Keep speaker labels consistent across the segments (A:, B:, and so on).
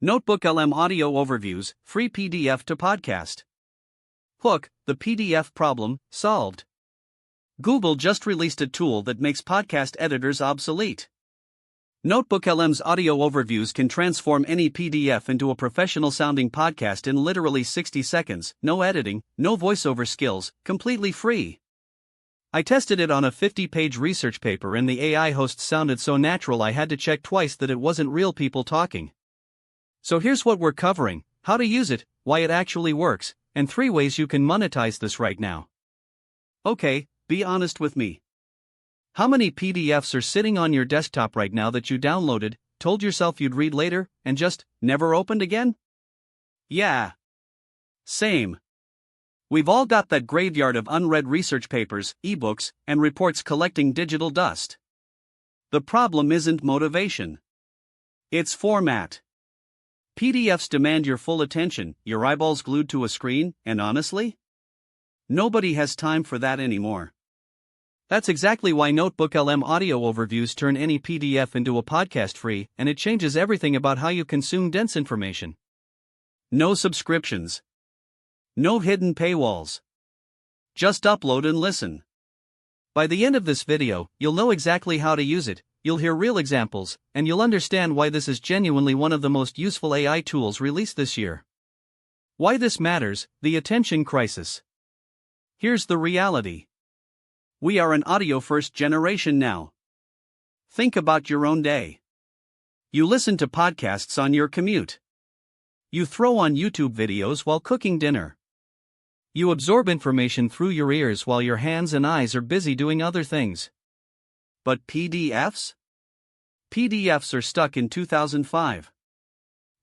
A: NotebookLM Audio Overviews, free PDF to podcast. Hook, the PDF problem, solved. Google just released a tool that makes podcast editors obsolete. NotebookLM's audio overviews can transform any PDF into a professional-sounding podcast in literally 60 seconds, no editing, no voiceover skills, completely free. I tested it on a 50-page research paper and the AI host sounded so natural I had to check twice that it wasn't real people talking. So here's what we're covering: how to use it, why it actually works, and 3 ways you can monetize this right now. Okay, be honest with me. How many PDFs are sitting on your desktop right now that you downloaded, told yourself you'd read later, and just never opened again? Yeah. Same. We've all got that graveyard of unread research papers, ebooks, and reports collecting digital dust. The problem isn't motivation. It's format. PDFs demand your full attention, your eyeballs glued to a screen, and honestly, nobody has time for that anymore. That's exactly why NotebookLM audio overviews turn any PDF into a podcast free, and it changes everything about how you consume dense information. No subscriptions. No hidden paywalls. Just upload and listen. By the end of this video, you'll know exactly how to use it, you'll hear real examples, and you'll understand why this is genuinely one of the most useful AI tools released this year. Why this matters: the attention crisis. Here's the reality. We are an audio-first generation now. Think about your own day. You listen to podcasts on your commute. You throw on YouTube videos while cooking dinner. You absorb information through your ears while your hands and eyes are busy doing other things. But PDFs? PDFs are stuck in 2005.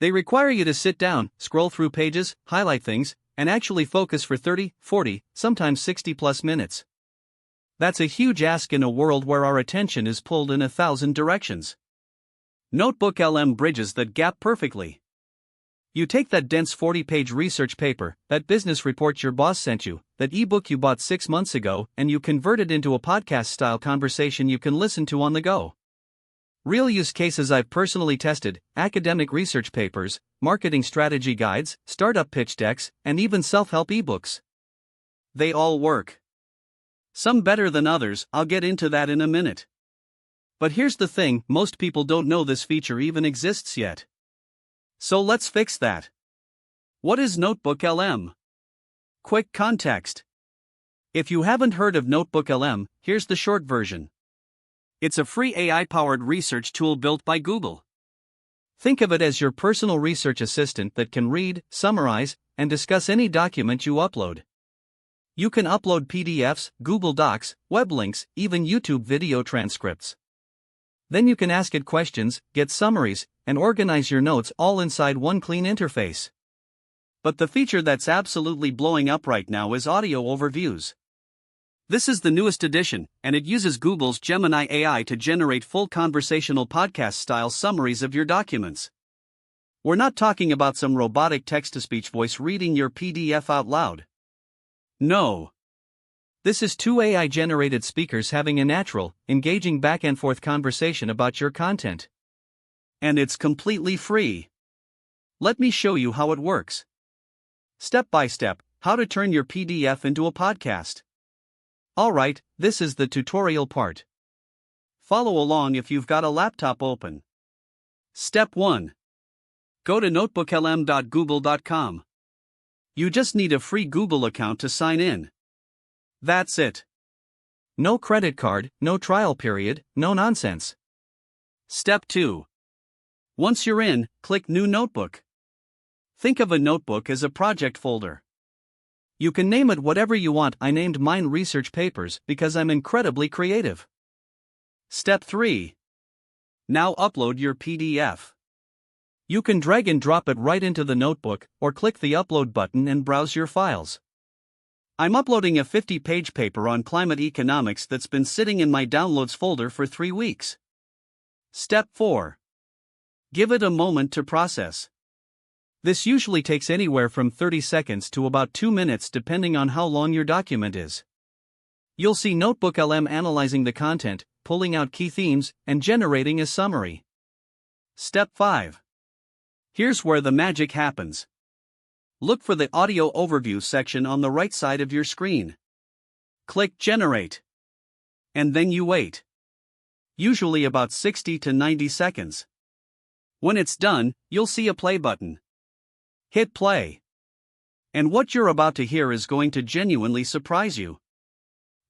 A: They require you to sit down, scroll through pages, highlight things, and actually focus for 30, 40, sometimes 60+ minutes. That's a huge ask in a world where our attention is pulled in 1,000 directions. NotebookLM bridges that gap perfectly. You take that dense 40-page research paper, that business report your boss sent you, that ebook you bought 6 months ago, and you convert it into a podcast-style conversation you can listen to on the go. Real use cases I've personally tested: academic research papers, marketing strategy guides, startup pitch decks, and even self-help ebooks. They all work. Some better than others, I'll get into that in a minute. But here's the thing: most people don't know this feature even exists yet. So let's fix that. What is NotebookLM? Quick context. If you haven't heard of NotebookLM, here's the short version. It's a free AI-powered research tool built by Google. Think of it as your personal research assistant that can read, summarize, and discuss any document you upload. You can upload PDFs, Google Docs, web links, even YouTube video transcripts. Then you can ask it questions, get summaries, and organize your notes all inside one clean interface. But the feature that's absolutely blowing up right now is audio overviews. This is the newest addition, and it uses Google's Gemini AI to generate full conversational podcast-style summaries of your documents. We're not talking about some robotic text-to-speech voice reading your PDF out loud. No. This is 2 AI-generated speakers having a natural, engaging back-and-forth conversation about your content. And it's completely free. Let me show you how it works. Step by step, how to turn your PDF into a podcast. Alright, this is the tutorial part. Follow along if you've got a laptop open. Step 1. Go to notebooklm.google.com. You just need a free Google account to sign in. That's it. No credit card, no trial period, no nonsense. Step 2. Once you're in, click New Notebook. Think of a notebook as a project folder. You can name it whatever you want. I named mine Research Papers because I'm incredibly creative. Step 3. Now upload your PDF. You can drag and drop it right into the notebook, or click the upload button and browse your files. I'm uploading a 50-page paper on climate economics that's been sitting in my downloads folder for 3 weeks. Step 4. Give it a moment to process. This usually takes anywhere from 30 seconds to about 2 minutes depending on how long your document is. You'll see NotebookLM analyzing the content, pulling out key themes, and generating a summary. Step 5. Here's where the magic happens. Look for the Audio Overview section on the right side of your screen. Click Generate. And then you wait. Usually about 60 to 90 seconds. When it's done, you'll see a play button. Hit play. And what you're about to hear is going to genuinely surprise you.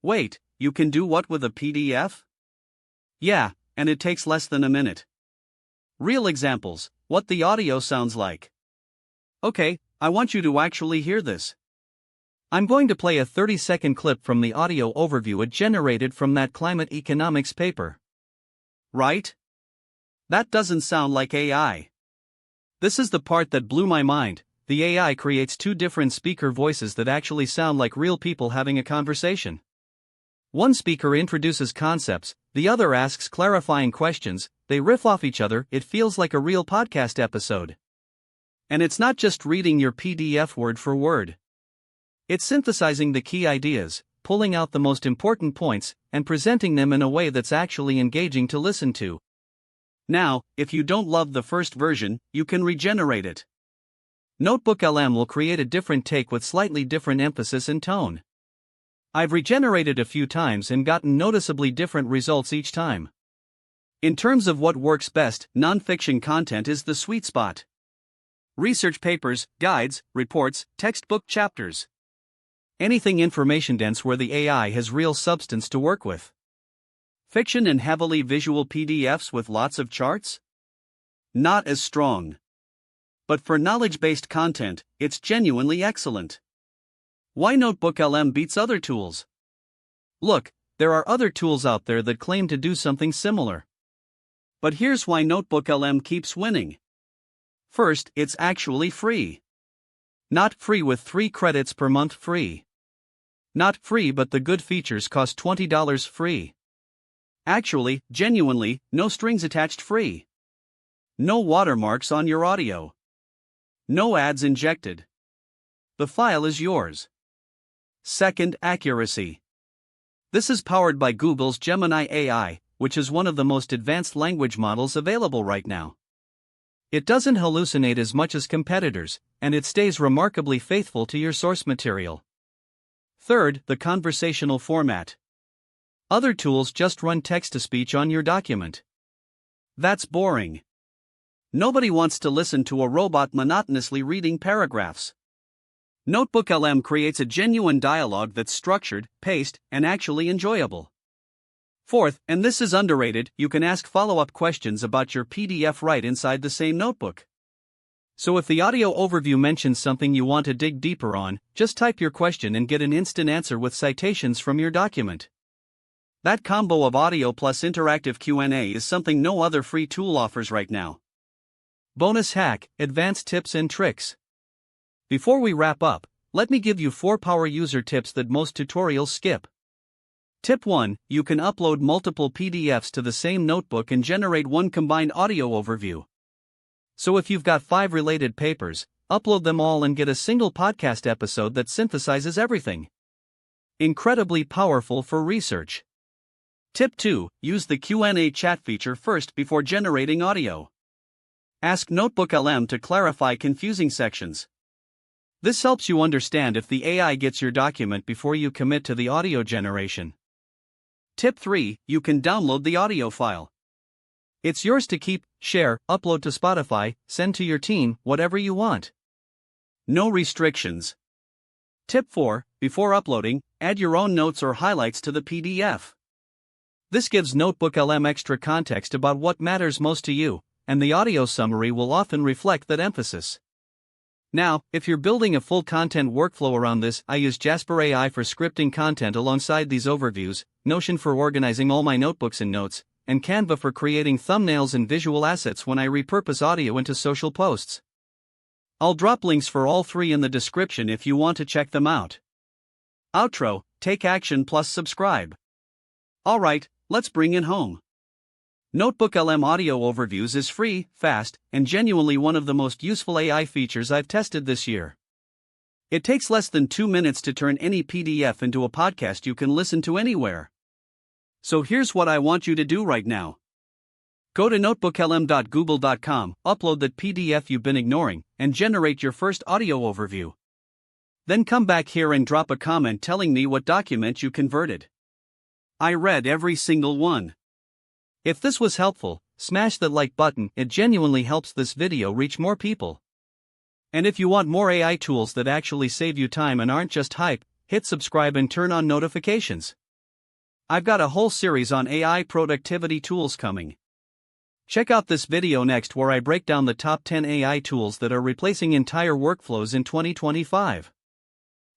A: Wait, you can do what with a PDF? Yeah, and it takes less than a minute. Real examples, what the audio sounds like. Okay, I want you to actually hear this. I'm going to play a 30-second clip from the audio overview it generated from that climate economics paper. Right? That doesn't sound like AI. This is the part that blew my mind. The AI creates two different speaker voices that actually sound like real people having a conversation. One speaker introduces concepts, the other asks clarifying questions, they riff off each other, it feels like a real podcast episode. And it's not just reading your PDF word for word. It's synthesizing the key ideas, pulling out the most important points, and presenting them in a way that's actually engaging to listen to. Now, if you don't love the first version, you can regenerate it. NotebookLM will create a different take with slightly different emphasis and tone. I've regenerated a few times and gotten noticeably different results each time. In terms of what works best, nonfiction content is the sweet spot. Research papers, guides, reports, textbook chapters. Anything information dense where the AI has real substance to work with. Fiction and heavily visual PDFs with lots of charts? Not as strong. But for knowledge-based content, it's genuinely excellent. Why NotebookLM beats other tools? Look, there are other tools out there that claim to do something similar. But here's why NotebookLM keeps winning. First, it's actually free. Not free with 3 credits per month free. Not free but the good features cost $20 free. Actually, genuinely, no strings attached free. No watermarks on your audio. No ads injected. The file is yours. Second, accuracy. This is powered by Google's Gemini AI, which is one of the most advanced language models available right now. It doesn't hallucinate as much as competitors, and it stays remarkably faithful to your source material. Third, the conversational format. Other tools just run text-to-speech on your document. That's boring. Nobody wants to listen to a robot monotonously reading paragraphs. NotebookLM creates a genuine dialogue that's structured, paced, and actually enjoyable. Fourth, and this is underrated, you can ask follow-up questions about your PDF right inside the same notebook. So if the audio overview mentions something you want to dig deeper on, just type your question and get an instant answer with citations from your document. That combo of audio plus interactive Q&A is something no other free tool offers right now. Bonus hack, advanced tips and tricks. Before we wrap up, let me give you 4 power user tips that most tutorials skip. Tip 1, you can upload multiple PDFs to the same notebook and generate one combined audio overview. So if you've got 5 related papers, upload them all and get a single podcast episode that synthesizes everything. Incredibly powerful for research. Tip 2, use the Q&A chat feature first before generating audio. Ask NotebookLM to clarify confusing sections. This helps you understand if the AI gets your document before you commit to the audio generation. Tip 3, you can download the audio file. It's yours to keep, share, upload to Spotify, send to your team, whatever you want. No restrictions. Tip 4, before uploading, add your own notes or highlights to the PDF. This gives NotebookLM extra context about what matters most to you, and the audio summary will often reflect that emphasis. Now, if you're building a full content workflow around this, I use Jasper AI for scripting content alongside these overviews, Notion for organizing all my notebooks and notes, and Canva for creating thumbnails and visual assets when I repurpose audio into social posts. I'll drop links for all 3 in the description if you want to check them out. Outro, take action plus subscribe. Alright, let's bring it home. NotebookLM Audio Overviews is free, fast, and genuinely one of the most useful AI features I've tested this year. It takes less than 2 minutes to turn any PDF into a podcast you can listen to anywhere. So here's what I want you to do right now. Go to notebooklm.google.com, upload that PDF you've been ignoring, and generate your first audio overview. Then come back here and drop a comment telling me what document you converted. I read every single one. If this was helpful, smash the like button, it genuinely helps this video reach more people. And if you want more AI tools that actually save you time and aren't just hype, hit subscribe and turn on notifications. I've got a whole series on AI productivity tools coming. Check out this video next where I break down the top 10 AI tools that are replacing entire workflows in 2025.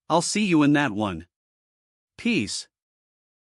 A: I'll see you in that one. Peace.